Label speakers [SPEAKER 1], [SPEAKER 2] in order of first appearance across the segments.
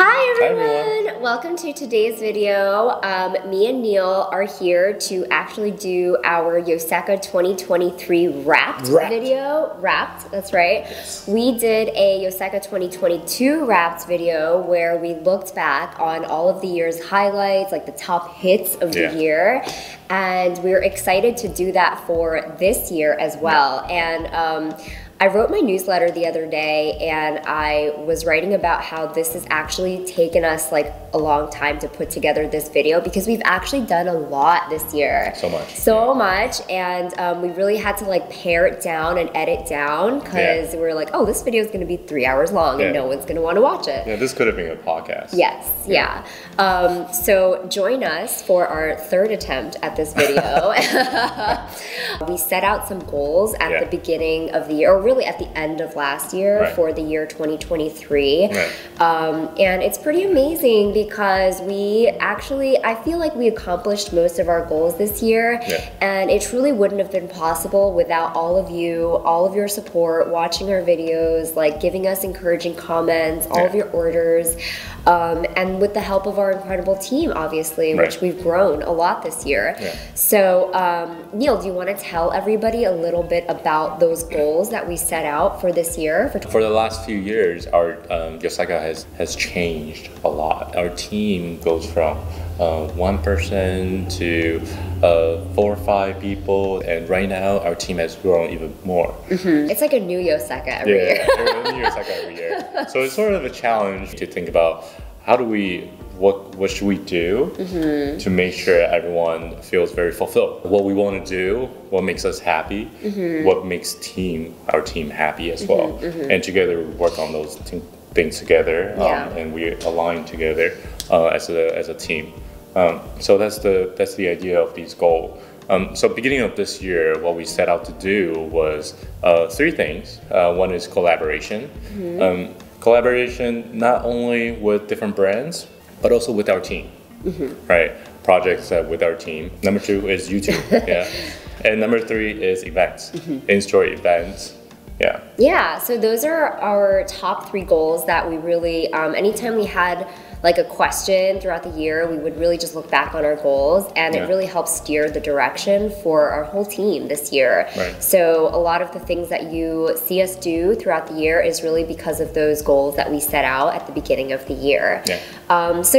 [SPEAKER 1] Hi
[SPEAKER 2] everyone.
[SPEAKER 1] Welcome to today's video. Me and Neil are here to actually do our Yoseka 2023 Wrapped video. Wrapped, that's right.
[SPEAKER 2] Yes.
[SPEAKER 1] We did a Yoseka 2022 Wrapped video where we looked back on all of the year's highlights, like the top hits of the year. And we're excited to do that for this year as well. And I wrote my newsletter the other day and I was writing about how this has actually taken us like a long time to put together this video because we've actually done a lot this year. So much. And we really had to like pare it down and edit down because we were like, oh, this video is going to be 3 hours long and no one's going to want to watch it.
[SPEAKER 2] Yeah, this could have been a podcast.
[SPEAKER 1] Yes, so join us for our third attempt at this video. We set out some goals at the beginning of the year, or really at the end of last year for the year 2023. And it's pretty amazing because we actually, I feel like we accomplished most of our goals this year. And it truly wouldn't have been possible without all of you, all of your support, watching our videos, like giving us encouraging comments, all of your orders, and with the help of our incredible team, obviously, which we've grown a lot this year. So, Neil, do you want to tell everybody a little bit about those goals that we set out for this year?
[SPEAKER 2] For the last few years, our Yoseka has changed a lot. Our team goes from one person to 4 or 5 people, and right now our team has grown even more.
[SPEAKER 1] It's like a new Yoseka every year.
[SPEAKER 2] A new Yoseka every year. So it's sort of a challenge to think about how do we, what should we do to make sure everyone feels very fulfilled? What we want to do, what makes us happy, what makes our team happy as well. And together we work on those things together, and we align together as a team. So that's the idea of these goals. So beginning of this year, what we set out to do was 3 things. One is collaboration. Collaboration not only with different brands, but also with our team, right? Projects with our team. Number 2 is YouTube, and number 3 is events, in-store events.
[SPEAKER 1] So those are our top 3 goals that we really, anytime we had like a question throughout the year, we would really just look back on our goals, and it really helps steer the direction for our whole team this year. So a lot of the things that you see us do throughout the year is really because of those goals that we set out at the beginning of the year. So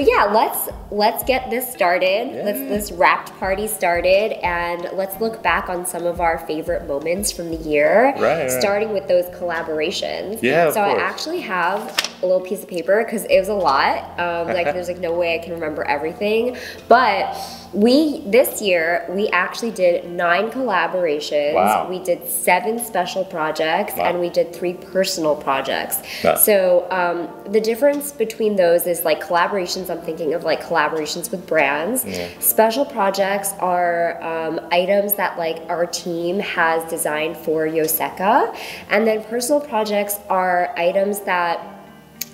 [SPEAKER 1] let's get this started. Let's this wrapped party started, and let's look back on some of our favorite moments from the year, starting with those collaborations. So I actually have a little piece of paper because it was a lot. Like there's like no way I can remember everything, but this year we actually did 9 collaborations. We did 7 special projects, and we did 3 personal projects. So the difference between those is like collaborations, I'm thinking of like collaborations with brands. Special projects are items that like our team has designed for Yoseka, and then personal projects are items that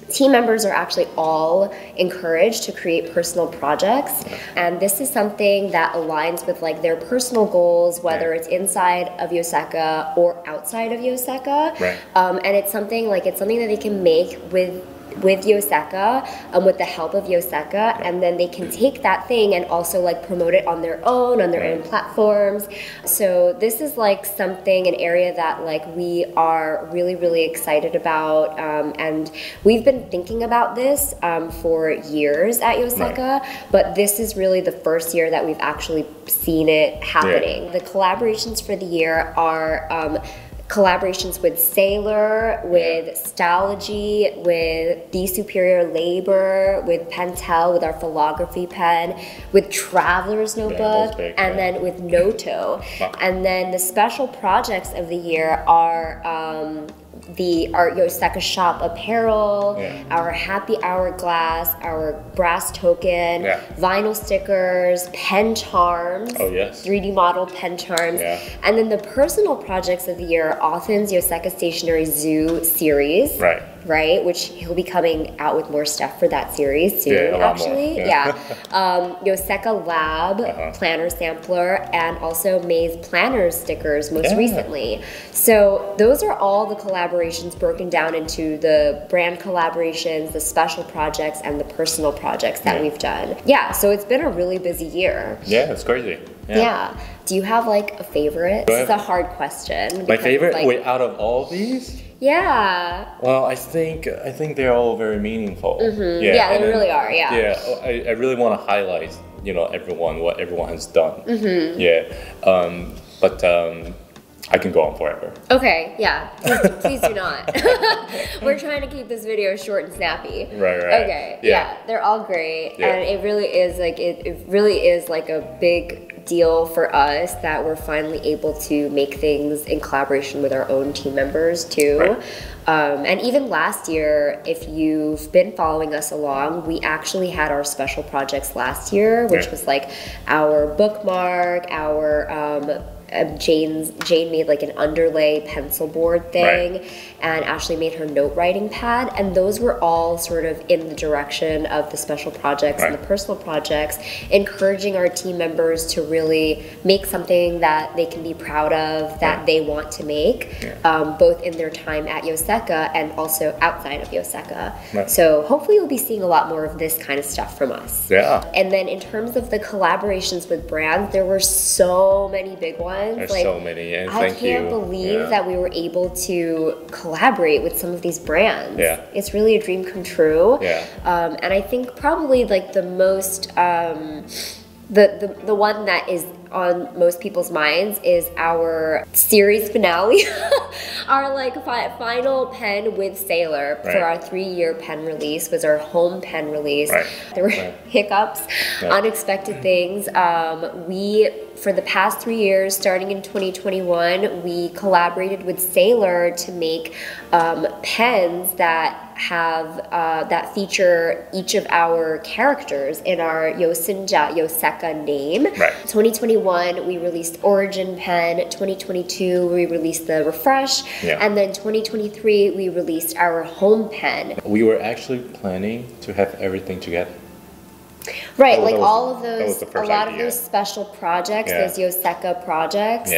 [SPEAKER 1] team members are actually all encouraged to create personal projects, and this is something that aligns with like their personal goals, whether it's inside of Yoseka or outside of Yoseka. And it's something that they can make with Yoseka, with the help of Yoseka, and then they can take that thing and also like promote it on their own platforms. So this is like something, an area that like we are really excited about, and we've been thinking about this for years at Yoseka, but this is really the first year that we've actually seen it happening. The collaborations for the year are collaborations with Sailor, with Stylogy, with The Superior Labor, with Pentel, with our philography pen, with Traveler's Notebook, and then with Noto. And then the special projects of the year are our Yoseka shop apparel, our happy hour glass, our brass token, vinyl stickers, pen charms, 3D model pen charms, and then the personal projects of the year are Authen's Yoseka Stationery Zoo series. right? Which he'll be coming out with more stuff for that series soon,
[SPEAKER 2] Yeah, a lot
[SPEAKER 1] actually.
[SPEAKER 2] more.
[SPEAKER 1] Yeah. Yoseka Lab planner sampler, and also May's planners stickers most recently. So those are all the collaborations broken down into the brand collaborations, the special projects, and the personal projects that we've done. Yeah, so it's been a really busy year.
[SPEAKER 2] Yeah, it's crazy.
[SPEAKER 1] Yeah. Do you have like a favorite? This is a hard question.
[SPEAKER 2] My favorite? Like, wait, out of all these?
[SPEAKER 1] Yeah.
[SPEAKER 2] Well, I think they're all very meaningful.
[SPEAKER 1] Yeah, they really are. Yeah.
[SPEAKER 2] Yeah, I really want to highlight, what everyone has done. Yeah. But I can go on forever.
[SPEAKER 1] Okay, yeah. Please do not. We're trying to keep this video short and snappy.
[SPEAKER 2] Right.
[SPEAKER 1] Okay, yeah, they're all great, and it really is like it really is like a big deal for us that we're finally able to make things in collaboration with our own team members too.
[SPEAKER 2] Right.
[SPEAKER 1] And even last year, if you've been following us along, we actually had our special projects last year, which was like our bookmark, our Jane made like an underlay pencil board thing, and Ashley made her note writing pad, and those were all sort of in the direction of the special projects and the personal projects, encouraging our team members to really make something that they can be proud of, that they want to make, both in their time at Yoseka and also outside of Yoseka. So hopefully you'll be seeing a lot more of this kind of stuff from us.
[SPEAKER 2] Yeah.
[SPEAKER 1] And then in terms of the collaborations with brands, there were so many big ones.
[SPEAKER 2] There's so many, and
[SPEAKER 1] I can't believe that we were able to collaborate with some of these brands.
[SPEAKER 2] Yeah.
[SPEAKER 1] It's really a dream come true.
[SPEAKER 2] Yeah.
[SPEAKER 1] And I think probably like the most, the one that is on most people's minds is our series finale, our like final pen with Sailor for our 3-year pen release was our home pen release. There were hiccups, unexpected things. For the past 3 years, starting in 2021, we collaborated with Sailor to make pens that that feature each of our characters in our Yoseka name. 2021, we released Origin Pen. 2022, we released the Refresh. And then 2023, we released our Home Pen.
[SPEAKER 2] We were actually planning to have everything together.
[SPEAKER 1] Right, like all of those, a lot of those special projects, those Yoseka projects,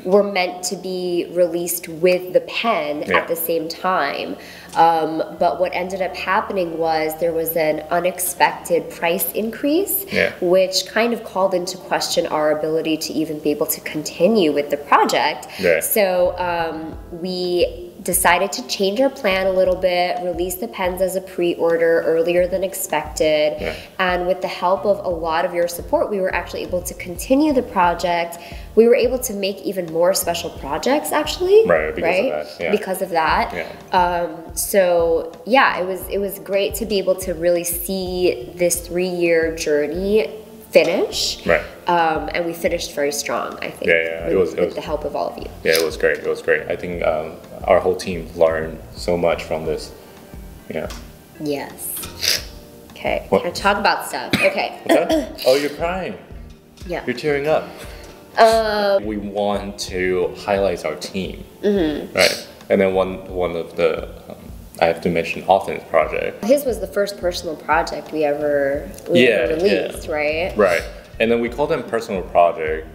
[SPEAKER 1] were meant to be released with the pen at the same time. But what ended up happening was there was an unexpected price increase, which kind of called into question our ability to even be able to continue with the project. So we decided to change our plan a little bit, release the pens as a pre-order earlier than expected, and with the help of a lot of your support, we were actually able to continue the project. We were able to make even more special projects, actually. Because of that. So yeah, it was great to be able to really see this 3-year journey finish. And we finished very strong, I think. With the help of all of you.
[SPEAKER 2] Yeah, it was great. It was great. I think our whole team learned so much from this.
[SPEAKER 1] Yes. Okay. Can I talk about stuff? Okay.
[SPEAKER 2] Oh, you're crying.
[SPEAKER 1] Yeah.
[SPEAKER 2] You're tearing up. We want to highlight our team, right? And then one of the I have to mention Austin's project.
[SPEAKER 1] His was the first personal project we ever released, right?
[SPEAKER 2] Right. And then we call them personal project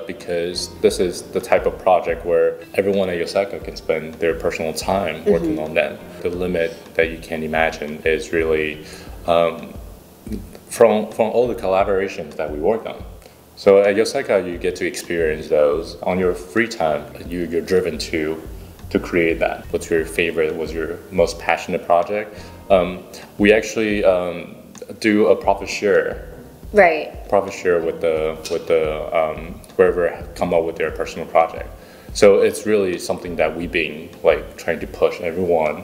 [SPEAKER 2] because this is the type of project where everyone at Yoseka can spend their personal time working on them. The limit that you can imagine is really from all the collaborations that we work on. So at Yoseka, you get to experience those. On your free time, you're driven to create that. What's your favorite? What's your most passionate project? We actually do a profit share. Profit share with the whoever come up with their personal project. So it's really something that we've been like trying to push everyone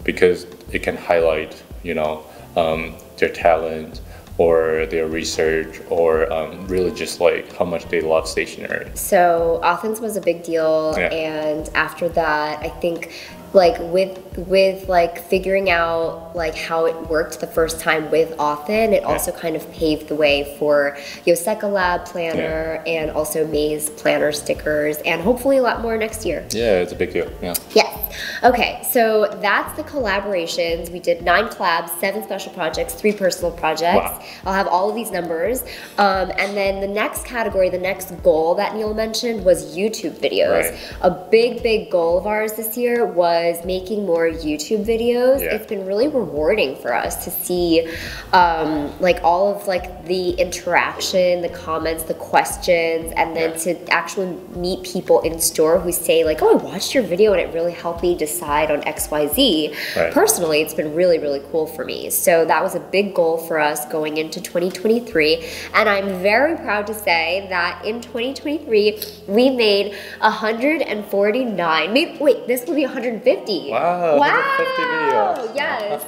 [SPEAKER 2] because it can highlight their talent or their research or really just like how much they love stationery.
[SPEAKER 1] So Athens was a big deal, and after that I think like with with like figuring out like how it worked the first time with Often, it also kind of paved the way for Yoseka Lab planner and also Maze planner stickers, and hopefully a lot more next year.
[SPEAKER 2] Yeah, it's a big deal. Yeah.
[SPEAKER 1] Yes. Okay, so that's the collaborations. We did 9 collabs, 7 special projects, 3 personal projects.
[SPEAKER 2] Wow.
[SPEAKER 1] I'll have all of these numbers. And then the next category, the next goal that Neil mentioned was YouTube videos.
[SPEAKER 2] Right.
[SPEAKER 1] A big goal of ours this year was making more YouTube videos.
[SPEAKER 2] Yeah.
[SPEAKER 1] It's been really rewarding for us to see like all of like the interaction, the comments, the questions, and then to actually meet people in store who say like, oh, I watched your video and it really helped me decide on XYZ.
[SPEAKER 2] Right.
[SPEAKER 1] Personally, it's been really cool for me. So that was a big goal for us going into 2023. And I'm very proud to say that in 2023, we made 149. Wait, this will be 150.
[SPEAKER 2] Wow, 150 videos.
[SPEAKER 1] Yes.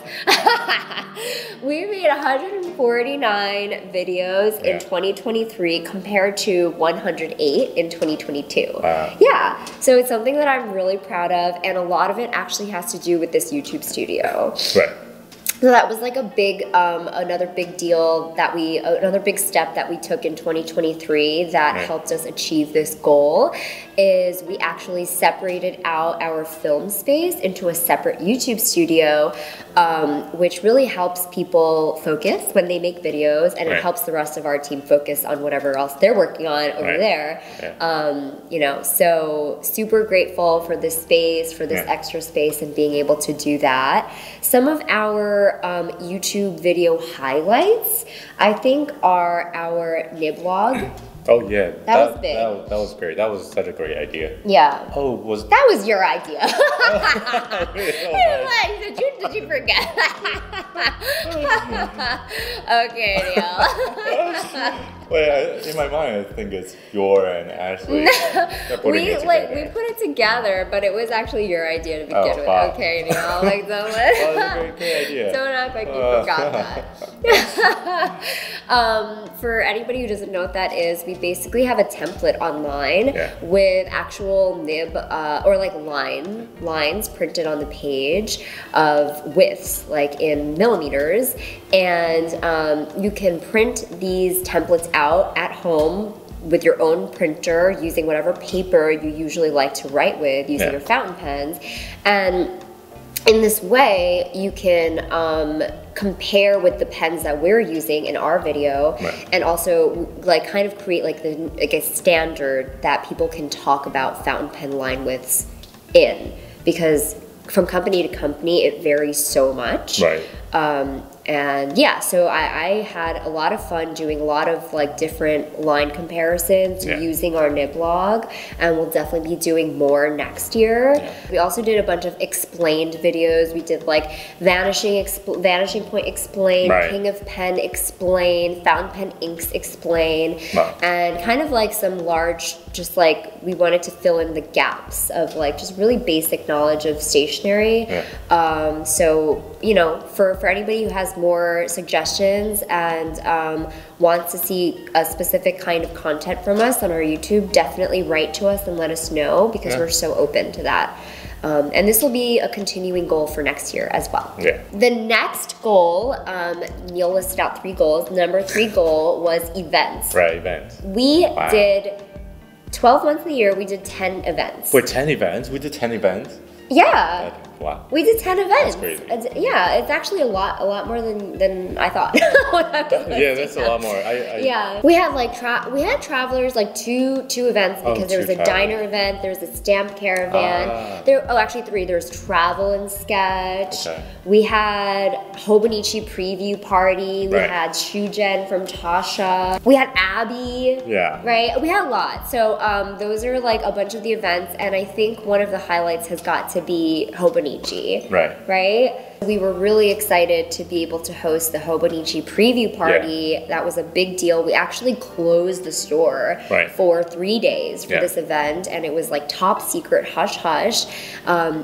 [SPEAKER 1] We made 149 videos in 2023 compared to 108 in 2022.
[SPEAKER 2] Wow.
[SPEAKER 1] Yeah, so it's something that I'm really proud of, and a lot of it actually has to do with this YouTube studio.
[SPEAKER 2] Right.
[SPEAKER 1] So that was like a big, another big deal that another big step that we took in 2023 that helped us achieve this goal is we actually separated out our film space into a separate YouTube studio, which really helps people focus when they make videos, and it helps the rest of our team focus on whatever else they're working on over there. You know, so super grateful for this space, for this extra space, and being able to do that. Some of our YouTube video highlights, I think, are our niblog.
[SPEAKER 2] Oh yeah,
[SPEAKER 1] that was big.
[SPEAKER 2] That was great. That was such a great idea.
[SPEAKER 1] Yeah.
[SPEAKER 2] Oh,
[SPEAKER 1] that was your idea?
[SPEAKER 2] Oh,
[SPEAKER 1] did you forget? Okay, Neil.
[SPEAKER 2] Wait, in my mind, I think it's your and Ashley.
[SPEAKER 1] We put it together, but it was actually your idea to begin with.
[SPEAKER 2] Wow.
[SPEAKER 1] Okay, Neil. Like,
[SPEAKER 2] that was a great idea.
[SPEAKER 1] Don't act like you forgot that. For anybody who doesn't know what that is, we basically have a template online with actual nib or like lines printed on the page of widths, like in millimeters, and you can print these templates out at home with your own printer using whatever paper you usually like to write with, using your fountain pens. And in this way, you can compare with the pens that we're using in our video, and also like kind of create like a standard that people can talk about fountain pen line widths in, because from company to company it varies so much. And yeah, so I had a lot of fun doing a lot of like different line comparisons using our niblog, and we'll definitely be doing more next year. We also did a bunch of explained videos. We did like Vanishing Point Explain, King of Pen Explain, Fountain Pen Inks Explain, and kind of like some large, just like we wanted to fill in the gaps of like just really basic knowledge of stationery. So, you know, for anybody who has more suggestions and wants to see a specific kind of content from us on our YouTube, definitely write to us and let us know, because we're so open to that. And this will be a continuing goal for next year as well. The next goal, Neil listed out 3 goals. Number 3 goal was events.
[SPEAKER 2] Events.
[SPEAKER 1] We did 12 months of the year, we did 10 events.
[SPEAKER 2] Wait, 10 events? We did 10 events?
[SPEAKER 1] Yeah.
[SPEAKER 2] Wow.
[SPEAKER 1] We did 10 events.
[SPEAKER 2] That's crazy.
[SPEAKER 1] Yeah, it's actually a lot more than I thought.
[SPEAKER 2] Yeah, that's a lot more.
[SPEAKER 1] Yeah, we had like travelers, like two events, because there was a diner event, there was a stamp caravan. Actually 3. There was travel and sketch. We had Hobonichi preview party. We had Shujen from Tasha. We had Abby. Right. We had a lot. So those are like a bunch of the events, and I think one of the highlights has got to be Hobonichi. Right? We were really excited to be able to host the Hobonichi preview party. That was a big deal. We actually closed the store for 3 days for this event, and it was like top secret, hush hush,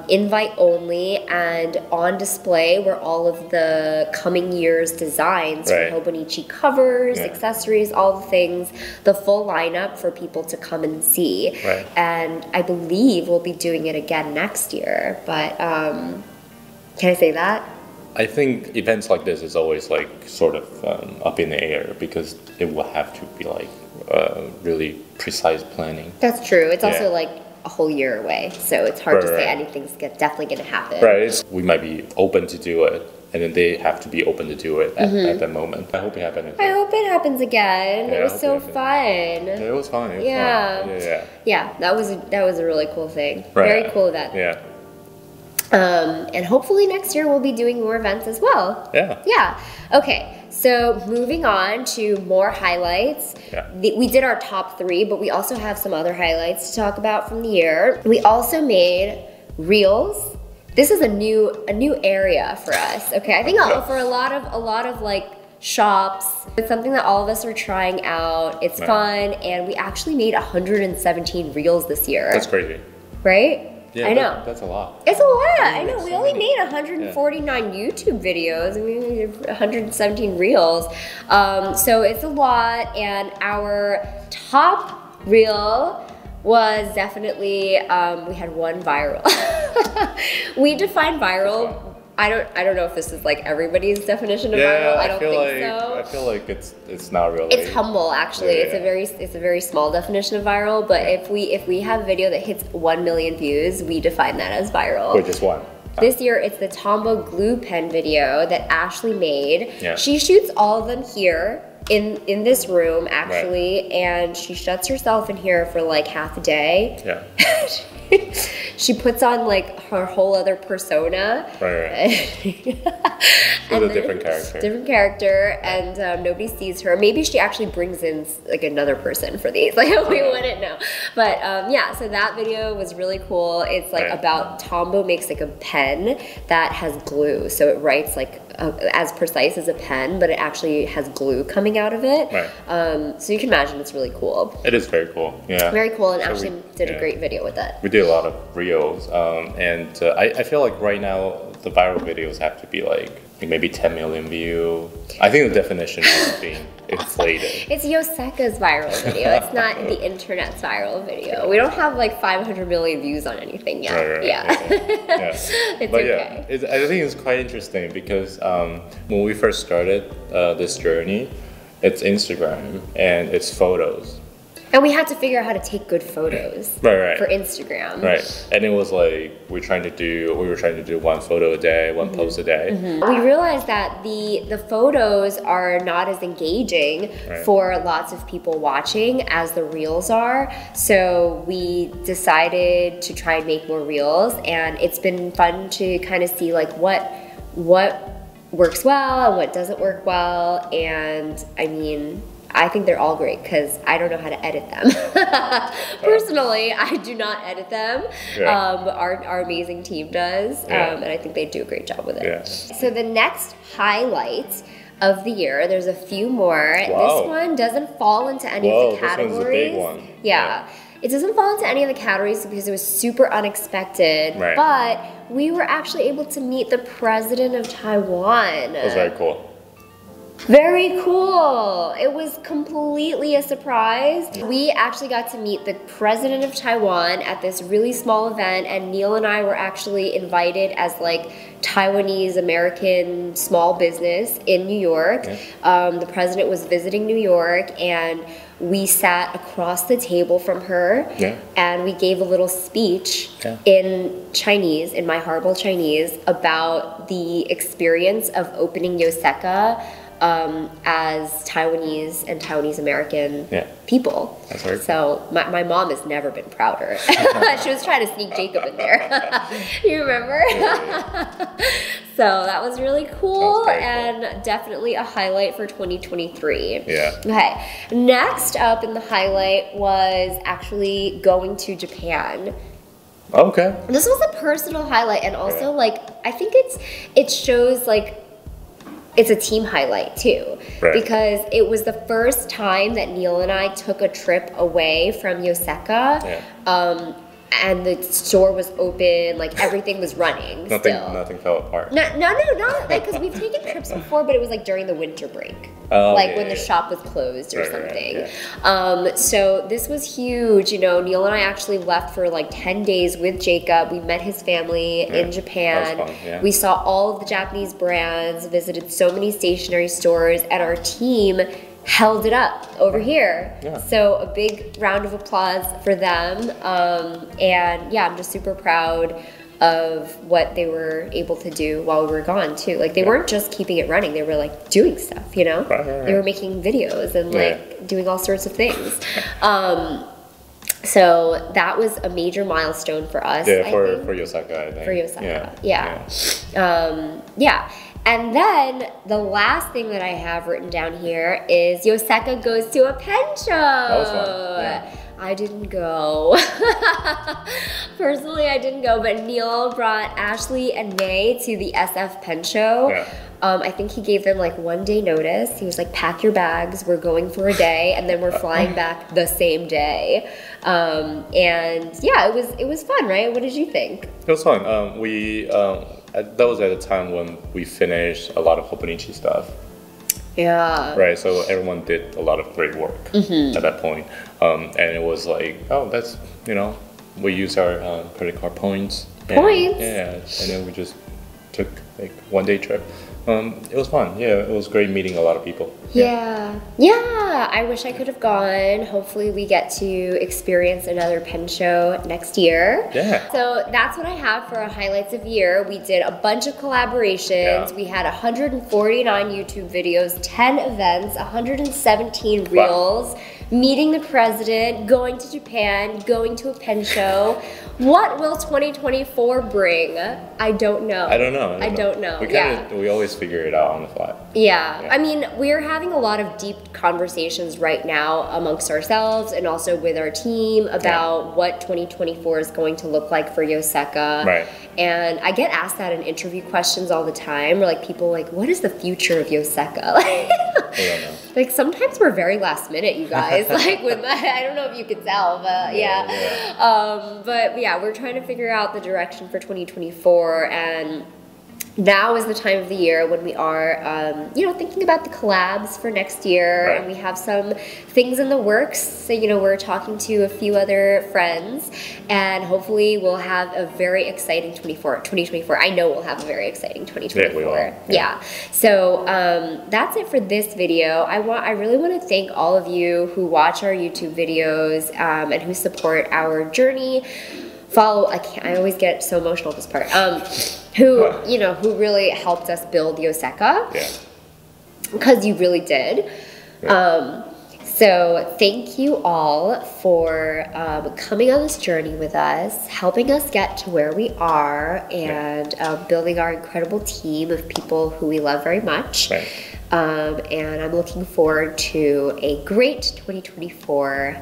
[SPEAKER 1] invite only, and on display were all of the coming year's designs for Hobonichi covers, accessories, all the things, the full lineup for people to come and see. And I believe we'll be doing it again next year, but Can I say that?
[SPEAKER 2] I think events like this is always like sort of up in the air because it will have to be like really precise planning.
[SPEAKER 1] That's true. It's also like a whole year away, so it's hard to say anything's definitely going to happen.
[SPEAKER 2] Right. We might be open to do it, and then they have to be open to do it at that moment. I hope it happens.
[SPEAKER 1] I hope it happens again. It was so fun.
[SPEAKER 2] Yeah, it was fun. It was fun.
[SPEAKER 1] Yeah, that was a really cool thing. Right. Very cool event.
[SPEAKER 2] Yeah.
[SPEAKER 1] And hopefully next year we'll be doing more events as well.
[SPEAKER 2] Yeah.
[SPEAKER 1] Yeah. Okay. So moving on to more highlights.
[SPEAKER 2] Yeah.
[SPEAKER 1] We did our top 3, but we also have some other highlights to talk about from the year. We also made reels. This is a new area for us. Okay. I think for a lot of like shops, it's something that all of us are trying out. It's fun, and we actually made 117 reels this year.
[SPEAKER 2] That's crazy.
[SPEAKER 1] Right?
[SPEAKER 2] Yeah,
[SPEAKER 1] I know.
[SPEAKER 2] That's a lot.
[SPEAKER 1] It's a lot. I know. We only made 149 YouTube videos, and we made 117 reels. So it's a lot. And our top reel was definitely we had one viral. We define viral. I don't know if this is like everybody's definition of viral. I don't think so.
[SPEAKER 2] I feel like it's not really.
[SPEAKER 1] It's humble, actually. It's a very small definition of viral. But if we have a video that hits 1 million views, we define that as viral.
[SPEAKER 2] Wait, just one.
[SPEAKER 1] This year, it's the Tombow glue pen video that Ashley made. Yeah. She shoots all of them here in this room, actually, and she shuts herself in here for like half a day. Yeah. She puts on like her whole other persona.
[SPEAKER 2] Right. She's a different character.
[SPEAKER 1] Different character, and nobody sees her. Maybe she actually brings in like another person for these. Like we wouldn't know. But yeah, so that video was really cool. It's like about Tombow makes like a pen that has glue, so it writes like as precise as a pen, but it actually has glue coming out of it. Right. So you can imagine it's really cool.
[SPEAKER 2] It is very cool. Yeah.
[SPEAKER 1] Very cool, and Ashley did a great video with it.
[SPEAKER 2] We did a lot of reels, and I feel like right now the viral videos have to be like maybe 10 million view. I think the definition is being inflated.
[SPEAKER 1] It's Yoseka's viral video. It's not the internet's viral video. We don't have like 500 million views on anything yet.
[SPEAKER 2] Right.
[SPEAKER 1] Yeah. It's
[SPEAKER 2] but
[SPEAKER 1] okay.
[SPEAKER 2] I think it's quite interesting because when we first started this journey, it's Instagram and it's photos.
[SPEAKER 1] And we had to figure out how to take good photos for Instagram.
[SPEAKER 2] Right. And it was like we were trying to do one photo a day, one post a day.
[SPEAKER 1] We realized that the photos are not as engaging for lots of people watching as the reels are. So we decided to try and make more reels, and it's been fun to kind of see like what works well and what doesn't work well. And I mean, I think they're all great because I don't know how to edit them. Personally, I do not edit them. Our amazing team does, and I think they do a great job with it. So the next highlight of the year, there's a few more.
[SPEAKER 2] Wow.
[SPEAKER 1] This one doesn't fall into any of the categories.
[SPEAKER 2] This one's a big one.
[SPEAKER 1] Yeah. It doesn't fall into any of the categories because it was super unexpected, but we were actually able to meet the president of Taiwan.
[SPEAKER 2] That was very cool.
[SPEAKER 1] Very cool. It was completely a surprise. We actually got to meet the president of Taiwan at this really small event, and Neil and I were actually invited as like Taiwanese American small business in New York. The president was visiting New York, and we sat across the table from her, and we gave a little speech in Chinese, in my horrible Chinese, about the experience of opening Yoseka as Taiwanese and Taiwanese American people.
[SPEAKER 2] That's right.
[SPEAKER 1] So my mom has never been prouder. She was trying to sneak Jacob in there. You remember? So that was really cool, and definitely a highlight for 2023.
[SPEAKER 2] Yeah.
[SPEAKER 1] Okay. Next up in the highlight was actually going to Japan.
[SPEAKER 2] Okay.
[SPEAKER 1] This was a personal highlight, and also like I think it shows like it's a team highlight too, because it was the first time that Neil and I took a trip away from Yoseka and the store was open, like everything was running.
[SPEAKER 2] Nothing fell apart.
[SPEAKER 1] No, not like, because we've taken trips before, but it was like during the winter break.
[SPEAKER 2] Oh,
[SPEAKER 1] like
[SPEAKER 2] yeah,
[SPEAKER 1] when the
[SPEAKER 2] yeah.
[SPEAKER 1] shop was closed or something.
[SPEAKER 2] Right, yeah.
[SPEAKER 1] So this was huge. You know, Neil and I actually left for like 10 days with Jacob. We met his family in Japan.
[SPEAKER 2] That was fun, yeah.
[SPEAKER 1] We saw all of the Japanese brands, visited so many stationery stores, and our team held it up over here.
[SPEAKER 2] Yeah.
[SPEAKER 1] So a big round of applause for them. And yeah, I'm just super proud of what they were able to do while we were gone too. Like they weren't just keeping it running, they were like doing stuff, you know?
[SPEAKER 2] Right.
[SPEAKER 1] They were making videos and like doing all sorts of things. So that was a major milestone for us.
[SPEAKER 2] Yeah, for Yoseka, I think.
[SPEAKER 1] For Yoseka, yeah. And then the last thing that I have written down here is Yoseka goes to a pen show.
[SPEAKER 2] That was fun. Yeah.
[SPEAKER 1] I didn't go. Personally, I didn't go, but Neil brought Ashley and May to the SF pen show.
[SPEAKER 2] Yeah.
[SPEAKER 1] I think he gave them like 1 day notice. He was like, pack your bags, we're going for a day, and then we're flying back the same day. And yeah, it was fun, right? What did you think?
[SPEAKER 2] It was fun. That was at a time when we finished a lot of Hobonichi stuff.
[SPEAKER 1] Yeah.
[SPEAKER 2] Right, so everyone did a lot of great work at that point. And it was like, oh, that's, you know, we used our credit card points.
[SPEAKER 1] Points?
[SPEAKER 2] Yeah, and then we just took like 1 day trip. It was fun. Yeah, it was great meeting a lot of people.
[SPEAKER 1] Yeah, I wish I could have gone. Hopefully we get to experience another pen show next year.
[SPEAKER 2] Yeah.
[SPEAKER 1] So that's what I have for our highlights of year. We did a bunch of collaborations.
[SPEAKER 2] Yeah.
[SPEAKER 1] We had 149 YouTube videos, 10 events, 117 reels, meeting the president, going to Japan, going to a pen show. What will 2024 bring? I don't know.
[SPEAKER 2] I don't know.
[SPEAKER 1] I don't know.
[SPEAKER 2] We always figure it out on the fly.
[SPEAKER 1] Yeah, I mean, we're having a lot of deep conversations right now amongst ourselves and also with our team about what 2024 is going to look like for Yoseka.
[SPEAKER 2] Right.
[SPEAKER 1] And I get asked that in interview questions all the time. Or like people like, what is the future of Yoseka?
[SPEAKER 2] I don't know.
[SPEAKER 1] Like sometimes we're very last minute, you guys. Like with my, I don't know if you could tell, but yeah. But yeah, we're trying to figure out the direction for 2024, and now is the time of the year when we are, you know, thinking about the collabs for next year, and we have some things in the works. So, you know, we're talking to a few other friends, and hopefully we'll have a very exciting 2024. I know we'll have a very exciting 2024.
[SPEAKER 2] Yeah, we will.
[SPEAKER 1] Yeah. So that's it for this video. I really want to thank all of you who watch our YouTube videos and who support our journey. I always get so emotional at this part. Who really helped us build Yoseka.
[SPEAKER 2] Yeah.
[SPEAKER 1] Because you really did.
[SPEAKER 2] Yeah.
[SPEAKER 1] So thank you all for coming on this journey with us, helping us get to where we are, and building our incredible team of people who we love very much.
[SPEAKER 2] Right.
[SPEAKER 1] And I'm looking forward to a great 2024.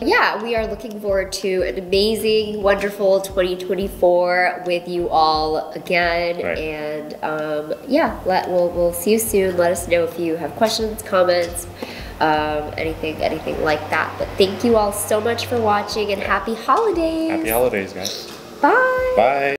[SPEAKER 1] Yeah, we are looking forward to an amazing, wonderful 2024 with you all again.
[SPEAKER 2] Right.
[SPEAKER 1] And yeah, we'll see you soon. Let us know if you have questions, comments, anything like that. But thank you all so much for watching, and happy holidays.
[SPEAKER 2] Happy holidays, guys.
[SPEAKER 1] Bye.
[SPEAKER 2] Bye.